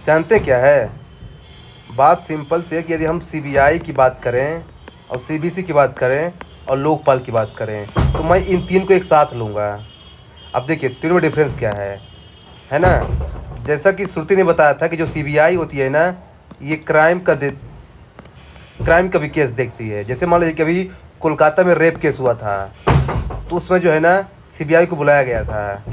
जानते क्या है? बात सिंपल सी है कि यदि हम सीबीआई की बात करें और सीबीसी की बात करें और लोकपाल की बात करें तो मैं इन तीन को एक साथ लूँगा। अब देखिए तीनों में डिफरेंस क्या है ना? जैसा कि श्रुति ने बताया था कि जो सीबीआई होती है ना, ये क्राइम का भी केस देखती है। जैसे मान लीजिए कि अभी कोलकाता में रेप केस हुआ था, तो उसमें जो है ना सीबीआई को बुलाया गया था,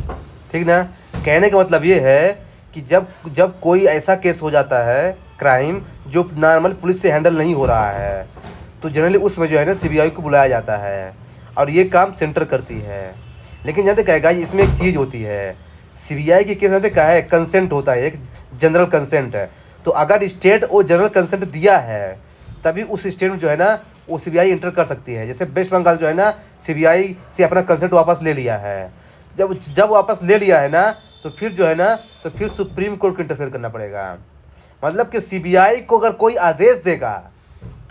ठीक ना? कहने का मतलब ये है कि जब जब कोई ऐसा केस हो जाता है, क्राइम जो नॉर्मल पुलिस से हैंडल नहीं हो रहा है, तो जनरली उसमें जो है ना सीबीआई को बुलाया जाता है और ये काम सेंटर करती है। लेकिन जानते क्या है गाइस, इसमें एक चीज़ होती है, सीबीआई के केस में क्या है, कंसेंट होता है, एक जनरल कंसेंट है। तो अगर स्टेट वो जनरल कंसेंट दिया है तभी उस स्टेट में जो है ना वो सीबीआई इंटर कर सकती है। जैसे वेस्ट बंगाल जो है ना सीबीआई से अपना कंसेंट वापस ले लिया है। जब जब वापस ले लिया है ना तो फिर जो है ना तो फिर सुप्रीम कोर्ट को इंटरफेयर करना पड़ेगा। मतलब कि सीबीआई को अगर कोई आदेश देगा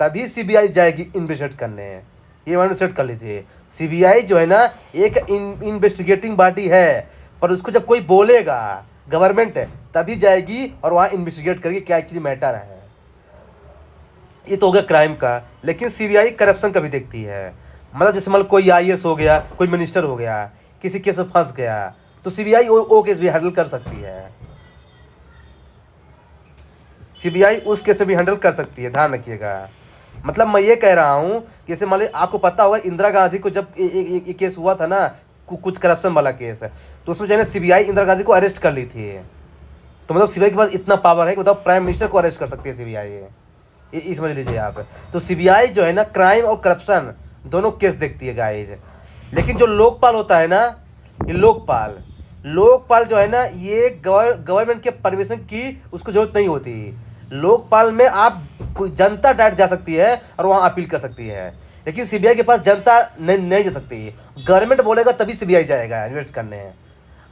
तभी सीबीआई जाएगी इन्वेस्टिगेट करने। ये माइंड सेट कर लीजिए, सीबीआई जो है ना एक इन्वेस्टिगेटिंग बॉडी है, पर उसको जब कोई बोलेगा गवर्नमेंट तभी जाएगी और वहाँ इन्वेस्टिगेट करेगी क्या एक्चुअली मैटर है। ये तो हो गया क्राइम का। लेकिन सीबीआई करप्शन का भी देखती है। मतलब जैसे मान लो कोई आईएएस हो गया, कोई मिनिस्टर हो गया, किसी केस में फंस गया, तो सीबीआई वो केस भी हैंडल कर सकती है। सीबीआई उस केस में भी हैंडल कर सकती है, ध्यान रखिएगा। मतलब मैं ये कह रहा हूँ, जैसे मान लीजिए आपको पता होगा इंदिरा गांधी को जब एक केस हुआ था ना, कुछ करप्शन वाला केस है, तो उसमें जो है ना सीबीआई इंदिरा गांधी को अरेस्ट कर ली थी। तो मतलब सीबीआई के पास इतना पावर है कि बताओ प्राइम मिनिस्टर को अरेस्ट कर सकती है सीबीआई। ये समझ लीजिए आप। तो सीबीआई जो है ना क्राइम और करप्शन दोनों केस देखती है गाइज। लेकिन जो लोकपाल होता है ना, ये लोकपाल जो है ना ये गवर्नमेंट के परमिशन की उसको जरूरत नहीं होती। लोकपाल में आप कोई जनता डायरेक्ट जा सकती है और वहाँ अपील कर सकती है। लेकिन सीबीआई के पास जनता नहीं जा सकती, गवर्नमेंट बोलेगा तभी सीबीआई जाएगा इन्वेस्ट करने।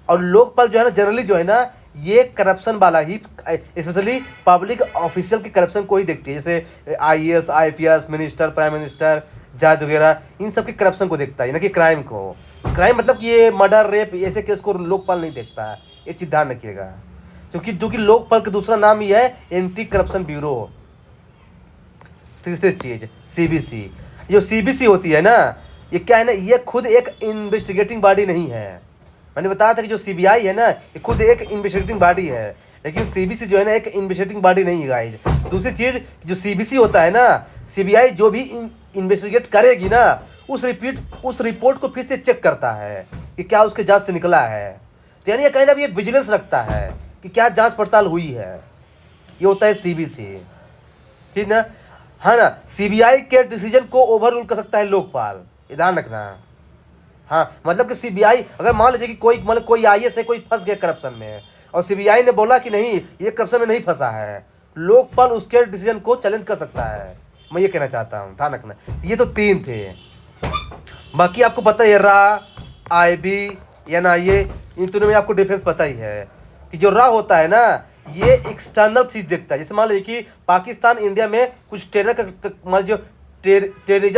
और लोकपाल जो है ना जनरली जो है ना ये करप्शन वाला ही, स्पेशली पब्लिक ऑफिशियल की करप्शन को ही देखती है। जैसे IAS, IPS, minister, prime minister, जज वगैरह, इन सब की करप्शन को देखता है, ना कि क्राइम को। क्राइम मतलब कि ये मर्डर, रेप, ऐसे केस को लोकपाल नहीं देखता है। ये चीज़ ध्यान रखिएगा, क्योंकि लोकपाल का दूसरा नाम ही है एंटी करप्शन ब्यूरो। तीसरी चीज़ सीबीसी। जो सीबीसी होती है ना, ये क्या है ना, ये खुद एक इन्वेस्टिगेटिंग बॉडी नहीं है। मैंने बताया था कि जो सीबीआई है ना ये खुद एक इन्वेस्टिगेटिंग बॉडी है, लेकिन सीबीसी जो है ना एक इन्वेस्टिगेटिंग बॉडी नहीं है गाइज। दूसरी चीज़, जो सीबीसी होता है ना, सीबीआई जो भी इन्वेस्टिगेट करेगी ना उस रिपोर्ट को फिर से चेक करता है कि क्या उसके जांच से निकला है। तो यानी ये कहीं ना भी विजिलेंस रखता है कि क्या जांच पड़ताल हुई है। ये होता है सीबीसी, ठीक ना? हाँ ना, सीबीआई के डिसीजन को ओवर रूल कर सकता है लोकपाल, ये ध्यान रखना है। हाँ, मतलब कि सीबीआई अगर मान लीजिए कि कोई आईएएस है, कोई फंस गया करप्शन में और सीबीआई ने बोला कि नहीं ये करप्शन में नहीं फंसा है, लोकपाल उसके डिसीजन को चैलेंज कर सकता है। मैं ये कहना चाहता हूँ, ध्यान रखना। ये तो तीन थे, बाकी आपको पता है रा, आईबी, एनआईए, इन तीनों में आपको डिफरेंस पता ही है कि जो रा होता है ना ये एक्सटर्नल चीज़ देखता है। जैसे मान लीजिए कि पाकिस्तान इंडिया में कुछ टेररिज्म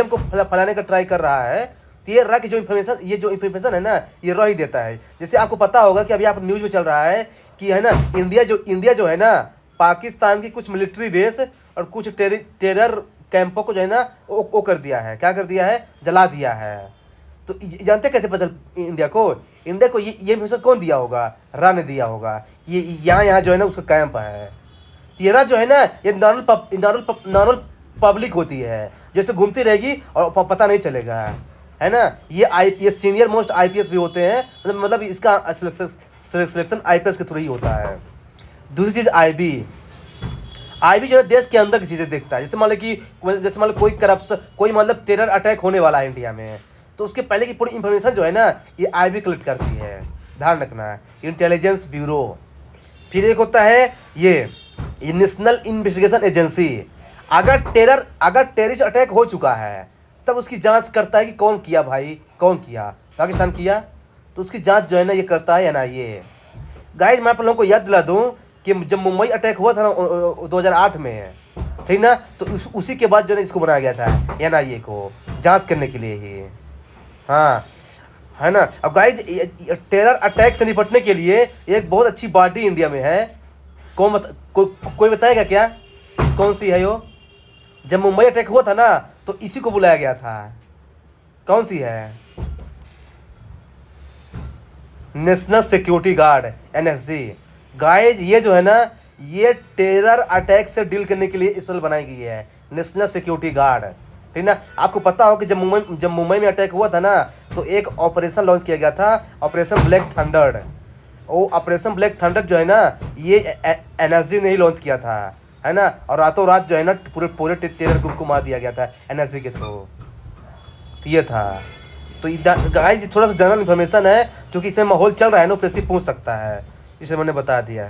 को फैलाने का ट्राई कर रहा है, तो ये रा की जो इन्फॉर्मेशन है ना ये रा ही देता है। जैसे आपको पता होगा कि अभी आप न्यूज़ में चल रहा है कि है ना इंडिया जो है ना पाकिस्तान की कुछ मिलिट्री बेस और कुछ टेरर कैंपों को जो है ना वो कर दिया है, क्या कर दिया है, जला दिया है। तो जानते कैसे पता चल इंडिया को ये इन्फॉर्मेशन कौन दिया होगा? रा ने दिया होगा। ये यहाँ जो है ना उसका कैंप है। ये रा जो है ना ये नॉर्मल पब्लिक होती है, जैसे घूमती रहेगी और पता नहीं चलेगा, है ना। ये आईपीएस सीनियर मोस्ट आईपीएस भी होते हैं, मतलब इसका सिलेक्शन आईपीएस के थ्रू ही होता है। दूसरी चीज़ आईबी जो है देश के अंदर की चीज़ें देखता है। जैसे मान लो कोई करप्शन, कोई मतलब टेरर अटैक होने वाला है इंडिया में, तो उसके पहले की पूरी इंफॉर्मेशन जो है ना ये आईबी कलेक्ट करती है, ध्यान रखना, इंटेलिजेंस ब्यूरो। फिर एक होता है ये नेशनल इन्वेस्टिगेशन एजेंसी। अगर टेररिस्ट अटैक हो चुका है तब उसकी जांच करता है कि कौन किया भाई, कौन किया, पाकिस्तान किया, तो उसकी जांच जो है ना ये करता है एनआईए। गाइस मैं आप लोगों को याद दिला दूं कि जब मुंबई अटैक हुआ था ना 2008 में, ठीक ना, तो उसी के बाद जो है इसको बनाया गया था एनआईए को जांच करने के लिए ही। हाँ, है ना। अब गाइस टेरर अटैक से निपटने के लिए एक बहुत अच्छी बॉडी इंडिया में है, कोई बताएगा क्या कौन सी है वो? जब मुंबई अटैक हुआ था ना तो इसी को बुलाया गया था। कौन सी है? National security guard, NSG. Guys ये जो है ना, ये टेरर अटैक से डील करने के लिए स्पेशल बनाई गई है, नेशनल सिक्योरिटी गार्ड। ठीक ना? आपको पता हो कि जब मुंबई में अटैक हुआ था ना तो एक ऑपरेशन लॉन्च किया गया था, ऑपरेशन ब्लैक थंडर। वो ऑपरेशन ब्लैक थंडर जो है ना, ये एनएसजी ने ही लॉन्च किया था, है ना। और रातों रात जो है ना पूरे टेरर ग्रुप को मार दिया गया था एनएसजी के थ्रू। तो ये था। तो गाइस थोड़ा सा जनरल इन्फॉर्मेशन है, क्योंकि इसमें माहौल चल रहा है ना, तो पूछ सकता है, इसे मैंने बता दिया।